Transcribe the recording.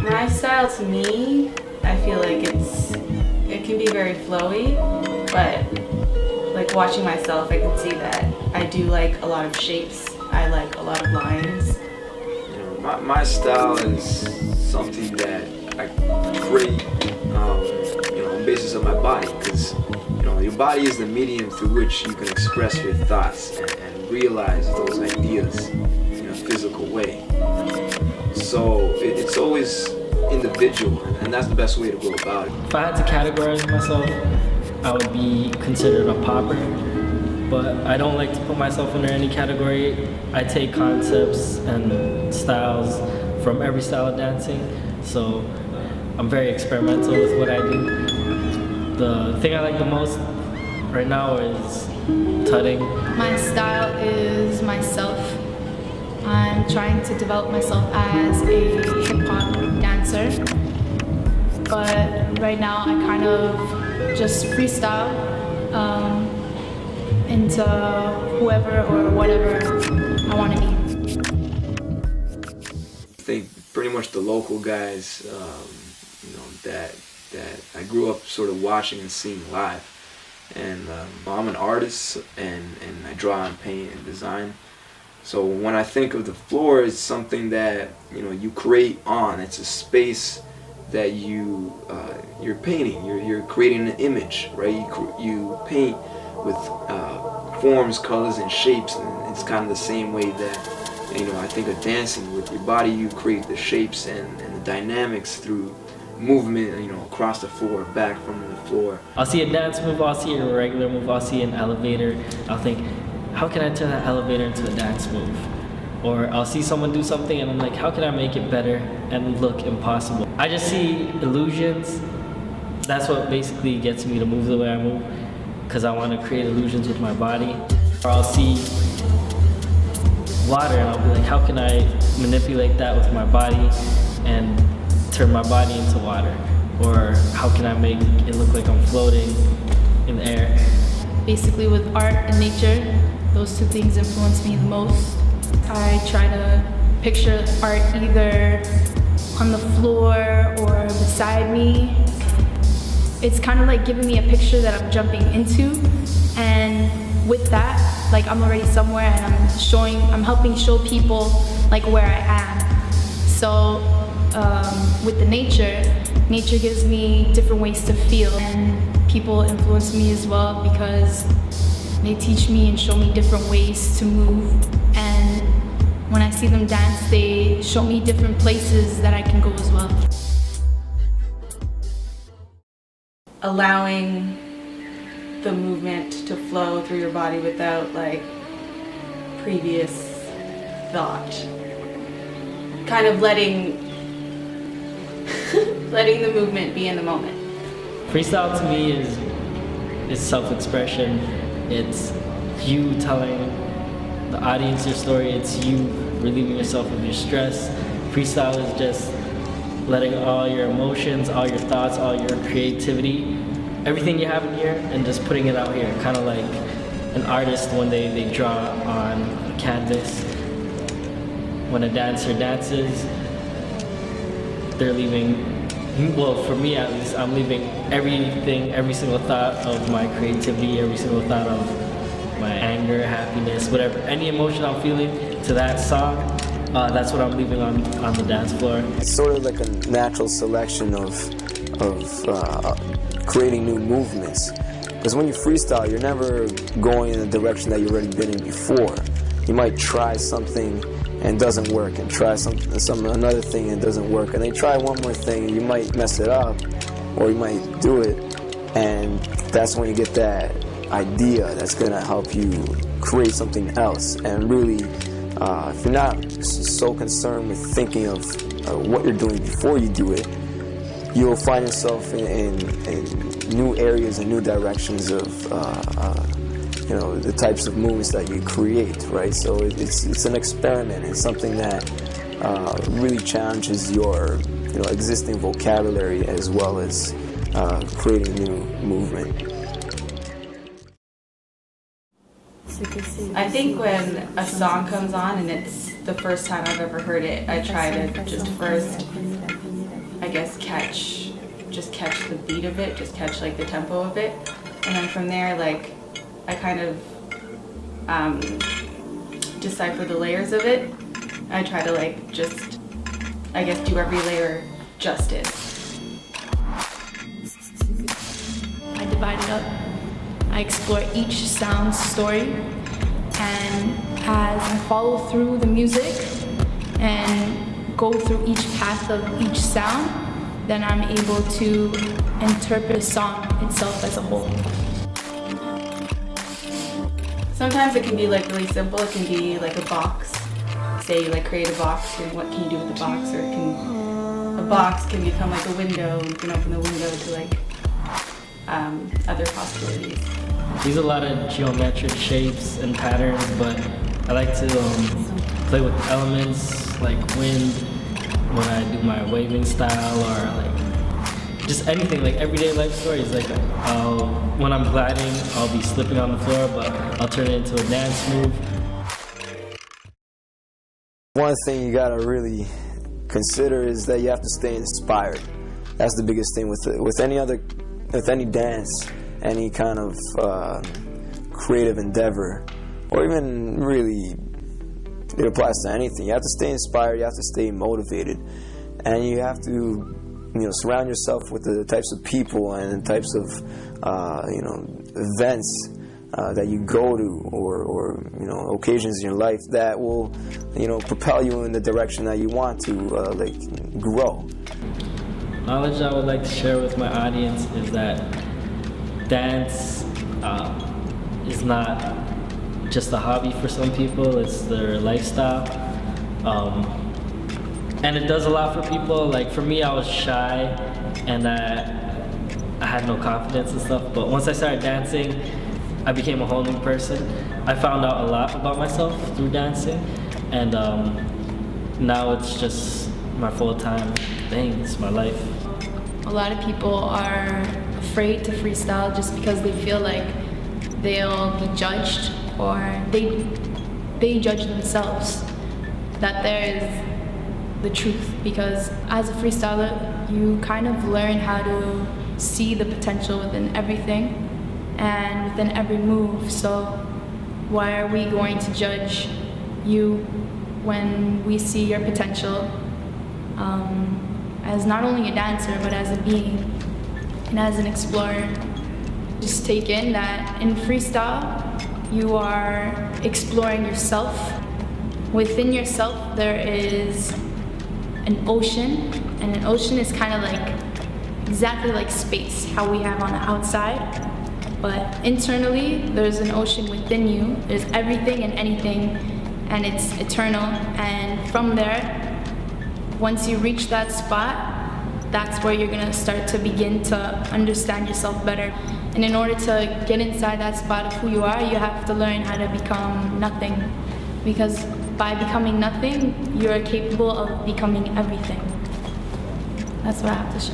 My style, to me, I feel like it can be very flowy, but like watching myself, I can see that I do like a lot of shapes. I like a lot of lines. You know, my style is something that I create, you know, on the basis of my body, because you know your body is the medium through which you can express your thoughts and realize those ideas in a physical way. So it's always individual, and that's the best way to go about it. If I had to categorize myself, I would be considered a popper, but I don't like to put myself under any category. I take concepts and styles from every style of dancing, so I'm very experimental with what I do. The thing I like the most right now is tutting. My style is myself. I'm trying to develop myself as a hip-hop dancer, but right now I kind of just freestyle into whoever or whatever I want to be. I think pretty much the local guys, you know, that I grew up sort of watching and seeing live. And I'm an artist, and I draw and paint and design. So when I think of the floor, it's something that you create on. It's a space that you're painting. You're creating an image, right? You paint with forms, colors, and shapes, and it's kind of the same way that I think of dancing. With your body, you create the shapes and the dynamics through movement, across the floor, back from the floor. I'll see a dance move, I'll see a regular move, I'll see an elevator. I'll think, how can I turn that elevator into a dance move? Or I'll see someone do something and I'm like, how can I make it better and look impossible? I just see illusions. That's what basically gets me to move the way I move, because I want to create illusions with my body. Or I'll see water and I'll be like, how can I manipulate that with my body and turn my body into water? Or how can I make it look like I'm floating in the air? Basically with art and nature, those two things influence me the most. I try to picture art either on the floor or beside me. It's kind of like giving me a picture that I'm jumping into, and with that, like I'm already somewhere and I'm helping show people like where I am. So with the nature gives me different ways to feel, and people influence me as well because they teach me and show me different ways to move, and when I see them dance, they show me different places that I can go as well. Allowing the movement to flow through your body without like previous thought. Kind of letting the movement be in the moment. Freestyle to me is self-expression. It's you telling the audience your story. It's you relieving yourself of your stress. Freestyle is just letting all your emotions, all your thoughts, all your creativity, everything you have in here, and just putting it out here. Kind of like an artist when they draw on a canvas. When a dancer dances, they're leaving, well, for me at least, I'm leaving everything, every single thought of my creativity, every single thought of my anger, happiness, whatever, any emotion I'm feeling to that song, that's what I'm leaving on the dance floor. It's sort of like a natural selection of creating new movements. Because when you freestyle, you're never going in the direction that you've already been in before. You might try something and it doesn't work, and try another thing and it doesn't work, and then try one more thing and you might mess it up, or you might do it, and that's when you get that idea that's gonna help you create something else. And really, if you're not so concerned with thinking of what you're doing before you do it, you'll find yourself in new areas and new directions of the types of movements that you create, right? So it's an experiment. It's something that really challenges your existing vocabulary as well as creating new movement. I think when a song comes on and it's the first time I've ever heard it, I try to just first, I guess, catch the beat of it, just catch like the tempo of it, and then from there, like, I kind of decipher the layers of it. I try to like just, I guess, do every layer justice. I divide it up. I explore each sound's story, and as I follow through the music and go through each path of each sound, then I'm able to interpret the song itself as a whole. Sometimes it can be like really simple. It can be like a box. Say you like create a box, and what can you do with the box? Or a box can become like a window. You can open the window to like other possibilities. Use a lot of geometric shapes and patterns, but I like to play with elements like wind when I do my waving style, or like just anything, like everyday life stories. Like when I'm gliding, I'll be slipping on the floor, but I'll turn it into a dance move. One thing you gotta really consider is that you have to stay inspired. That's the biggest thing with any dance, any kind of creative endeavor, or even really, it applies to anything. You have to stay inspired, you have to stay motivated, and you have to, surround yourself with the types of people and the types of, events that you go to, or occasions in your life that will, propel you in the direction that you want to, grow. Knowledge I would like to share with my audience is that dance is not just a hobby for some people, it's their lifestyle. And it does a lot for people. Like for me, I was shy and I had no confidence and stuff, but once I started dancing, I became a whole new person. I found out a lot about myself through dancing, and now it's just my full-time thing, it's my life. A lot of people are afraid to freestyle just because they feel like they'll be judged, or they judge themselves that there is the truth, because as a freestyler you kind of learn how to see the potential within everything and within every move. So why are we going to judge you when we see your potential as not only a dancer but as a being and as an explorer? Just take in that in freestyle you are exploring yourself. Within yourself there is an ocean, and an ocean is kind of like exactly like space, how we have on the outside, but internally there's an ocean within you. There's everything and anything, and it's eternal. And from there, once you reach that spot, that's where you're gonna start to begin to understand yourself better. And in order to get inside that spot of who you are, you have to learn how to become nothing, because by becoming nothing, you are capable of becoming everything. That's what I have to show.